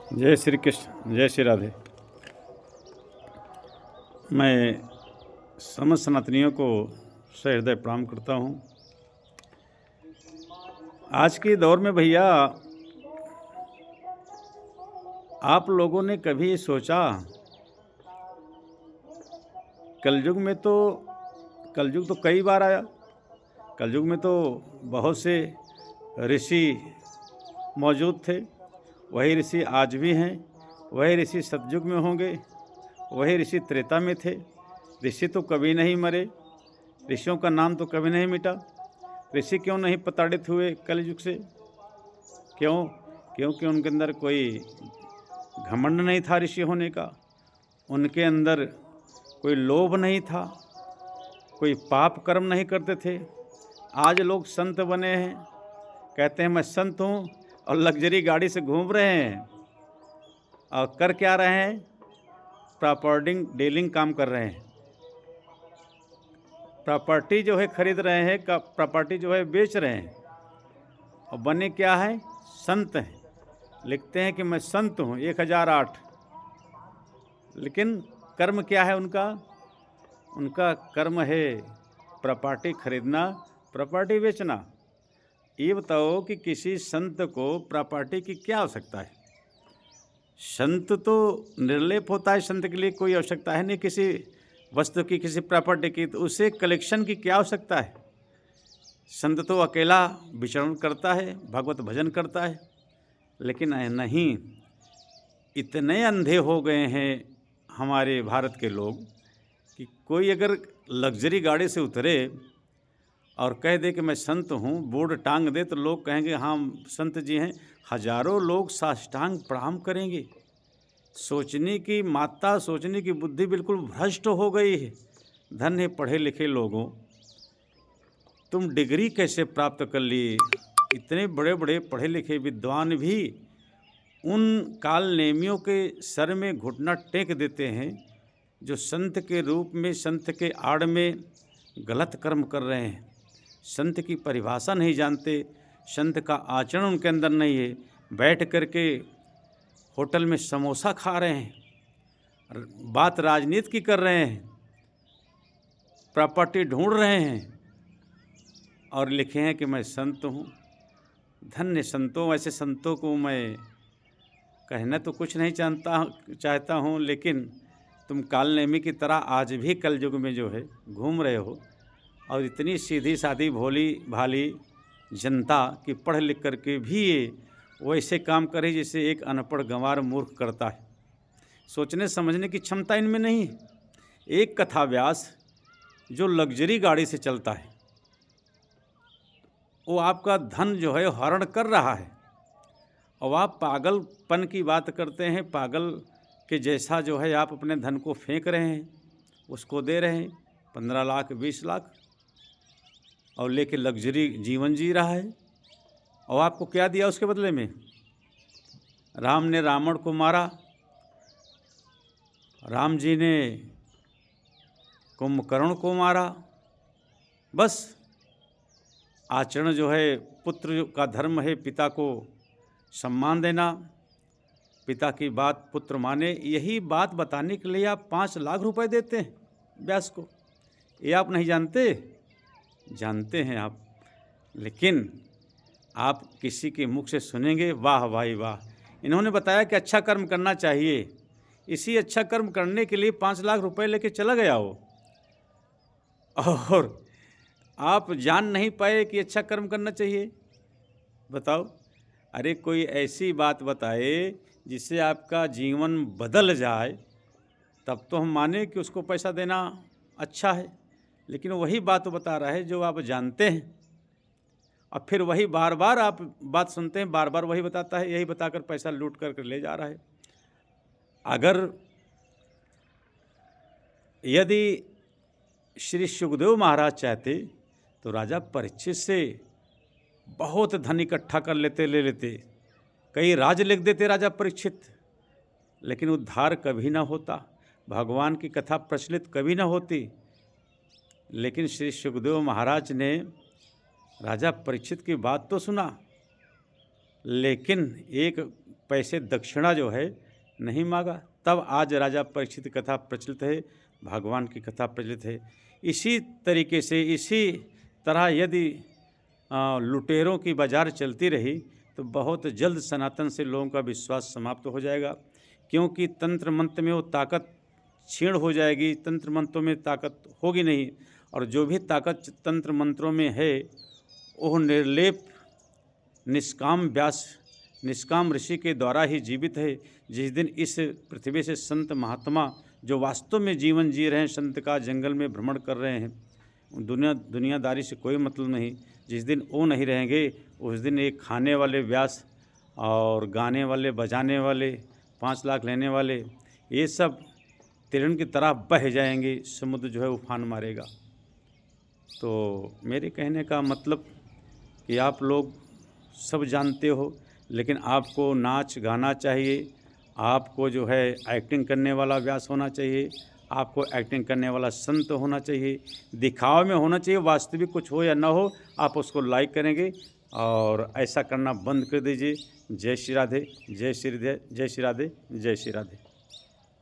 जय श्री कृष्ण, जय श्री राधे। मैं समस्त सनातनियों को सहृदय प्रणाम करता हूँ। आज के दौर में भैया, आप लोगों ने कभी सोचा, कलयुग तो कई बार आया। कलयुग में तो बहुत से ऋषि मौजूद थे। वही ऋषि आज भी हैं, वही ऋषि सतयुग में होंगे, वही ऋषि त्रेता में थे। ऋषि तो कभी नहीं मरे, ऋषियों का नाम तो कभी नहीं मिटा। ऋषि क्यों नहीं प्रताड़ित हुए कलयुग से? क्यों? क्योंकि उनके अंदर कोई घमंड नहीं था ऋषि होने का, उनके अंदर कोई लोभ नहीं था, कोई पाप कर्म नहीं करते थे। आज लोग संत बने हैं, कहते हैं मैं संत हूँ, और लग्जरी गाड़ी से घूम रहे हैं, और कर क्या रहे हैं? प्रॉपर्टी डीलिंग काम कर रहे हैं। प्रॉपर्टी जो है खरीद रहे हैं, प्रॉपर्टी जो है बेच रहे हैं, और बने क्या है? संत हैं। लिखते हैं कि मैं संत हूँ 1008, लेकिन कर्म क्या है उनका? उनका कर्म है प्रॉपर्टी खरीदना, प्रॉपर्टी बेचना। ये बताओ कि किसी संत को प्रॉपर्टी की क्या आवश्यकता है? संत तो निर्लेप होता है, संत के लिए कोई आवश्यकता है नहीं किसी वस्तु की, किसी प्रॉपर्टी की। तो उसे कलेक्शन की क्या आवश्यकता है? संत तो अकेला विचरण करता है, भगवत भजन करता है। लेकिन नहीं, इतने अंधे हो गए हैं हमारे भारत के लोग कि कोई अगर लग्जरी गाड़ी से उतरे और कह दे कि मैं संत हूँ, बोर्ड टांग दे, तो लोग कहेंगे हाँ संत जी हैं। हजारों लोग साष्टांग प्रणाम करेंगे। सोचने की मात्रा, सोचने की बुद्धि बिल्कुल भ्रष्ट हो गई है। धन्य पढ़े लिखे लोगों, तुम डिग्री कैसे प्राप्त कर लिए? इतने बड़े बड़े पढ़े लिखे विद्वान भी उन काल नेमियों के सर में घुटना टेक देते हैं जो संत के रूप में, संत के आड़ में गलत कर्म कर रहे हैं। संत की परिभाषा नहीं जानते, संत का आचरण उनके अंदर नहीं है। बैठ करके होटल में समोसा खा रहे हैं, बात राजनीति की कर रहे हैं, प्रॉपर्टी ढूंढ रहे हैं, और लिखे हैं कि मैं संत हूँ। धन्य संतों। ऐसे संतों को मैं कहना तो कुछ नहीं चाहता हूँ, लेकिन तुम कालनेमी की तरह आज भी कलयुग में जो है घूम रहे हो, और इतनी सीधी सादी भोली भाली जनता की पढ़ लिख करके भी ये वैसे काम करे जैसे एक अनपढ़ गंवार मूर्ख करता है। सोचने समझने की क्षमता इनमें नहीं है। एक कथा व्यास जो लग्जरी गाड़ी से चलता है, वो आपका धन जो है हरण कर रहा है, और आप पागलपन की बात करते हैं। पागल के जैसा जो है आप अपने धन को फेंक रहे हैं, उसको दे रहे हैं 15 लाख 20 लाख, और लेके लग्जरी जीवन जी रहा है। और आपको क्या दिया उसके बदले में? राम ने रावण को मारा, राम जी ने कुंभकर्ण को मारा। बस आचरण जो है, पुत्र का धर्म है पिता को सम्मान देना, पिता की बात पुत्र माने। यही बात बताने के लिए आप 5 लाख रुपए देते हैं व्यास को। ये आप नहीं जानते? जानते हैं आप। लेकिन आप किसी के मुख से सुनेंगे, वाह भाई वाह, इन्होंने बताया कि अच्छा कर्म करना चाहिए, इसी अच्छा कर्म करने के लिए 5 लाख रुपए लेके चला गया वो, और आप जान नहीं पाए कि अच्छा कर्म करना चाहिए। बताओ। अरे कोई ऐसी बात बताए जिससे आपका जीवन बदल जाए, तब तो हम माने कि उसको पैसा देना अच्छा है। लेकिन वही बात बता रहा है जो आप जानते हैं, और फिर वही बार बार आप बात सुनते हैं, बार बार वही बताता है, यही बताकर पैसा लूट कर ले जा रहा है। अगर यदि श्री सुखदेव महाराज चाहते तो राजा परीक्षित से बहुत धन इकट्ठा कर लेते, ले लेते, कई राज लिख देते राजा परीक्षित, लेकिन उद्धार कभी ना होता, भगवान की कथा प्रचलित कभी ना होती। लेकिन श्री सुखदेव महाराज ने राजा परीक्षित की बात तो सुना, लेकिन एक पैसे दक्षिणा जो है नहीं मांगा, तब आज राजा परीक्षित की कथा प्रचलित है, भगवान की कथा प्रचलित है। इसी तरीके से, इसी तरह यदि लुटेरों की बाजार चलती रही तो बहुत जल्द सनातन से लोगों का विश्वास समाप्त हो जाएगा, क्योंकि तंत्र मंत्र में वो ताकत क्षीण हो जाएगी, तंत्र मंत्रों में ताकत होगी नहीं, और जो भी ताकत तंत्र मंत्रों में है वह निर्लेप निष्काम व्यास, निष्काम ऋषि के द्वारा ही जीवित है। जिस दिन इस पृथ्वी से संत महात्मा जो वास्तव में जीवन जी रहे हैं, संत का जंगल में भ्रमण कर रहे हैं, दुनियादारी से कोई मतलब नहीं, जिस दिन वो नहीं रहेंगे उस दिन एक खाने वाले व्यास और गाने वाले, बजाने वाले, 5 लाख लेने वाले, ये सब तिरण की तरह बह जाएंगे, समुद्र जो है उफान मारेगा। तो मेरे कहने का मतलब कि आप लोग सब जानते हो, लेकिन आपको नाच गाना चाहिए, आपको जो है एक्टिंग करने वाला व्यास होना चाहिए, आपको एक्टिंग करने वाला संत होना चाहिए, दिखावे में होना चाहिए। वास्तविक कुछ हो या ना हो, आप उसको लाइक करेंगे, और ऐसा करना बंद कर दीजिए। जय श्री राधे, जय श्री राधे, जय श्री राधे, जय श्री राधे।